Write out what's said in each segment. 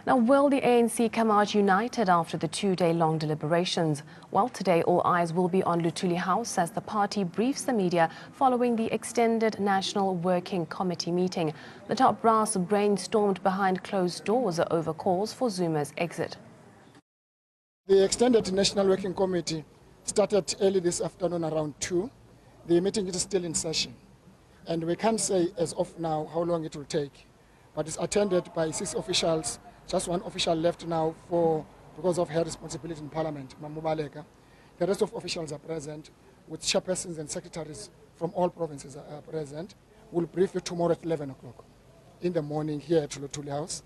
Now, will the ANC come out united after the two-day-long deliberations? Well, today all eyes will be on Luthuli House as the party briefs the media following the extended National Working Committee meeting. The top brass brainstormed behind closed doors over calls for Zuma's exit. The extended National Working Committee started early this afternoon around 2. The meeting is still in session, and we can't say as of now how long it will take, but it's attended by 6 officials. Just one official left now because of her responsibility in Parliament, Mamu Baleka. The rest of officials are present, with chairpersons and secretaries from all provinces are present. We'll brief you tomorrow at 11 o'clock in the morning here at Luthuli House.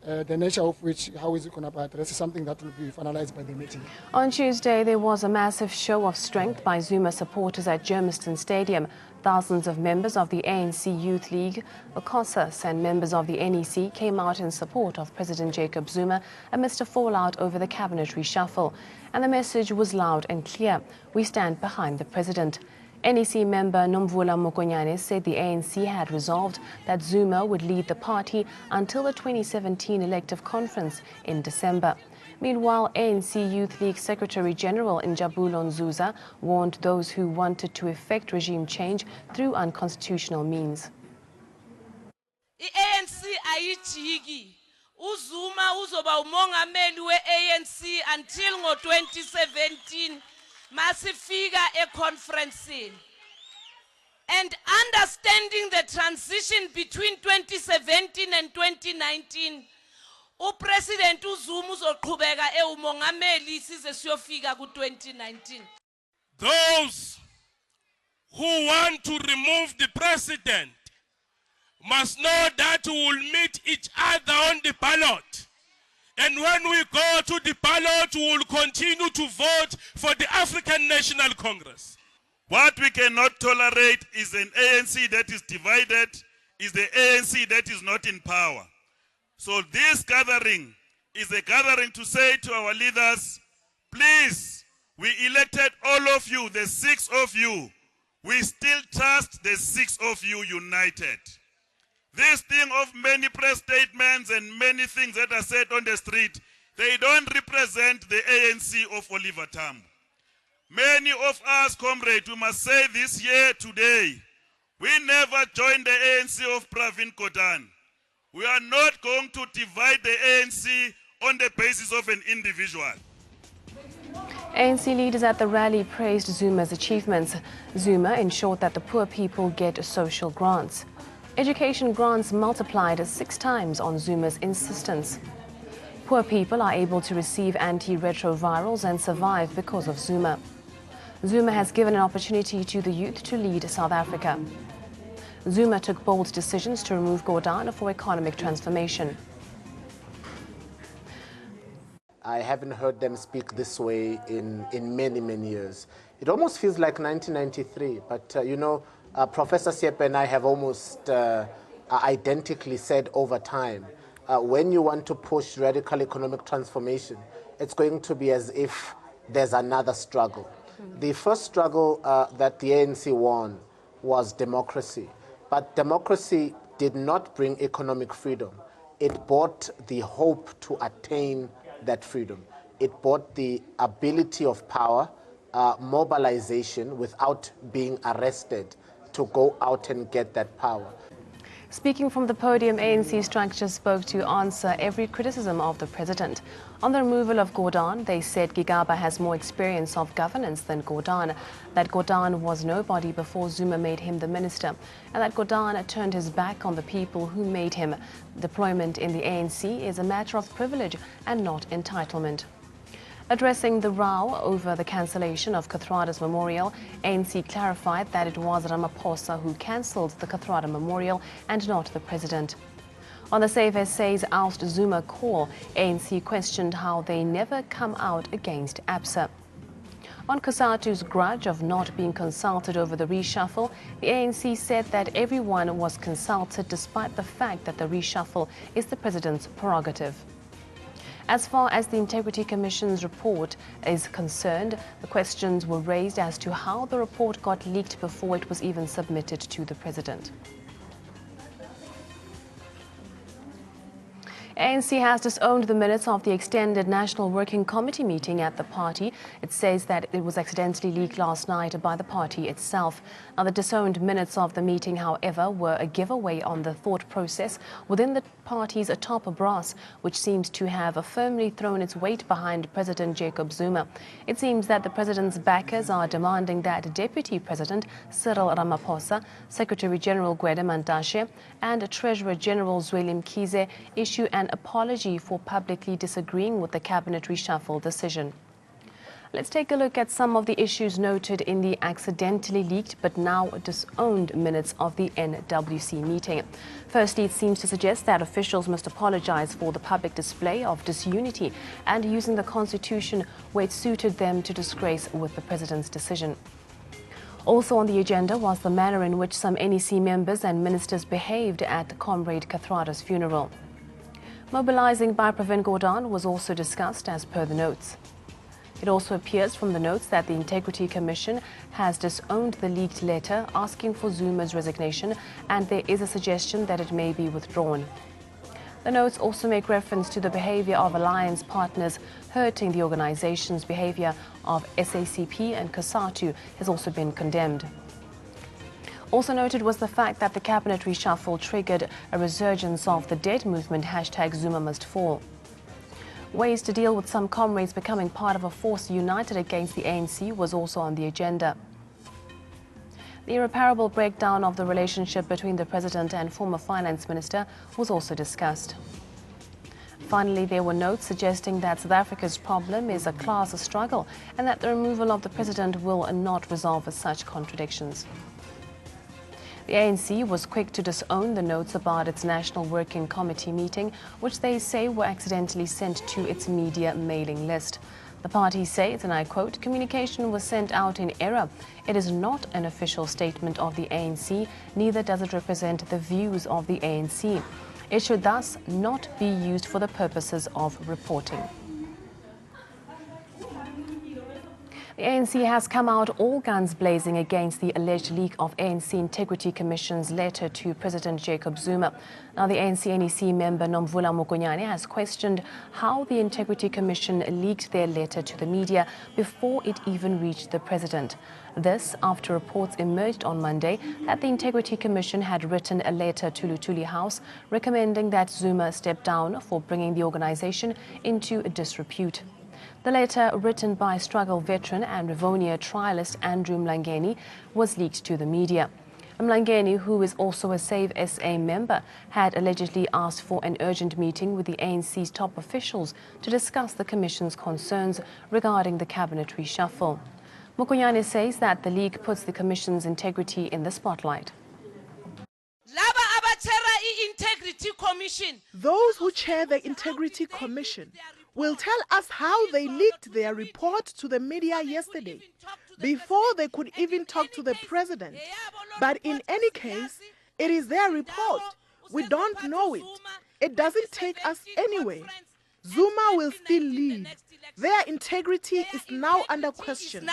The nature of which, how is it going to be addressed, is something that will be finalized by the meeting. On Tuesday, there was a massive show of strength by Zuma supporters at Germiston Stadium. Thousands of members of the ANC Youth League, COSAS, and members of the NEC came out in support of President Jacob Zuma amidst a fallout over the cabinet reshuffle. And the message was loud and clear: we stand behind the president. NEC member Nomvula Mokonyane said the ANC had resolved that Zuma would lead the party until the 2017 elective conference in December. Meanwhile, ANC Youth League Secretary General Njabulo Nzuza warned those who wanted to effect regime change through unconstitutional means. ANC ayijiki. UZuma uzoba umongameli we-ANC until ngo-2017 masifika e-conferencing. And understanding the transition between 2017 and 2019, uPresident uZuma uzoqhubeka umongameli size siyofika ku-2019. Those who want to remove the president must know that we will meet each other on the ballot. And when we go to the ballot, we will continue to vote for the African National Congress. What we cannot tolerate is an ANC that is divided, is the ANC that is not in power. So this gathering is a gathering to say to our leaders, please, we elected all of you, the 6 of you. We still trust the 6 of you united. This thing of many press statements and many things that are said on the street, they don't represent the ANC of Oliver Tambo. Many of us, comrades, we must say this year today, we never joined the ANC of Pravin Gordhan. We are not going to divide the ANC on the basis of an individual. ANC leaders at the rally praised Zuma's achievements. Zuma ensured that the poor people get social grants. Education grants multiplied 6 times on Zuma's insistence. Poor people are able to receive antiretrovirals and survive because of Zuma. Zuma has given an opportunity to the youth to lead South Africa. Zuma took bold decisions to remove Gordhan for economic transformation. I haven't heard them speak this way in many, many years. It almost feels like 1993, but you know, Professor Siepe and I have almost identically said over time, when you want to push radical economic transformation, it's going to be as if there's another struggle. The first struggle that the ANC won was democracy, but democracy did not bring economic freedom. It brought the hope to attain that freedom. It brought the ability of power, mobilization without being arrested, to go out and get that power. Speaking from the podium, ANC structure spoke to answer every criticism of the president. On the removal of Gordhan, they said Gigaba has more experience of governance than Gordhan, that Gordhan was nobody before Zuma made him the minister, and that Gordhan turned his back on the people who made him. Deployment in the ANC is a matter of privilege and not entitlement. Addressing the row over the cancellation of Kathrada's memorial, ANC clarified that it was Ramaphosa who cancelled the Kathrada memorial and not the president. On the Save SA's oust Zuma call, ANC questioned how they never come out against ABSA. On COSATU's grudge of not being consulted over the reshuffle, the ANC said that everyone was consulted despite the fact that the reshuffle is the president's prerogative. As far as the Integrity Commission's report is concerned, the questions were raised as to how the report got leaked before it was even submitted to the president. ANC has disowned the minutes of the extended National Working Committee meeting at the party. It says that it was accidentally leaked last night by the party itself. Now, the disowned minutes of the meeting, however, were a giveaway on the thought process within the party's top brass, which seems to have firmly thrown its weight behind President Jacob Zuma. It seems that the president's backers are demanding that Deputy President Cyril Ramaphosa, Secretary General Gwede Mantashe, and Treasurer General Zweli Mkhize issue an apology for publicly disagreeing with the cabinet reshuffle decision. Let's take a look at some of the issues noted in the accidentally leaked but now disowned minutes of the NWC meeting. Firstly, it seems to suggest that officials must apologize for the public display of disunity and using the Constitution where it suited them to disgrace with the president's decision. Also on the agenda was the manner in which some NEC members and ministers behaved at Comrade Kathrada's funeral. Mobilizing by Pravin Gordhan was also discussed as per the notes. It also appears from the notes that the Integrity Commission has disowned the leaked letter asking for Zuma's resignation, and there is a suggestion that it may be withdrawn. The notes also make reference to the behavior of alliance partners hurting the organization's behavior of SACP and COSATU has also been condemned. Also noted was the fact that the cabinet reshuffle triggered a resurgence of the dead movement #ZumaMustFall. Ways to deal with some comrades becoming part of a force united against the ANC was also on the agenda. The irreparable breakdown of the relationship between the president and former finance minister was also discussed. Finally, there were notes suggesting that South Africa's problem is a class struggle and that the removal of the president will not resolve such contradictions. The ANC was quick to disown the notes about its National Working Committee meeting, which they say were accidentally sent to its media mailing list. The party says, and I quote, "Communication was sent out in error. It is not an official statement of the ANC, neither does it represent the views of the ANC. It should thus not be used for the purposes of reporting." The ANC has come out all guns blazing against the alleged leak of ANC Integrity Commission's letter to President Jacob Zuma. Now, the ANC NEC member Nomvula Mokonyane has questioned how the Integrity Commission leaked their letter to the media before it even reached the president. This after reports emerged on Monday that the Integrity Commission had written a letter to Luthuli House recommending that Zuma step down for bringing the organization into disrepute. The letter, written by struggle veteran and Rivonia trialist Andrew Mlangeni, was leaked to the media. Mlangeni, who is also a Save SA member, had allegedly asked for an urgent meeting with the ANC's top officials to discuss the Commission's concerns regarding the cabinet reshuffle. Mokonyane says that the leak puts the Commission's integrity in the spotlight. Those who chair the Integrity Commission will tell us how they leaked their report to the media yesterday, before they could even talk to the president. But in any case, it is their report. We don't know it. It doesn't take us anywhere. Zuma will still lead. Their integrity is now under question.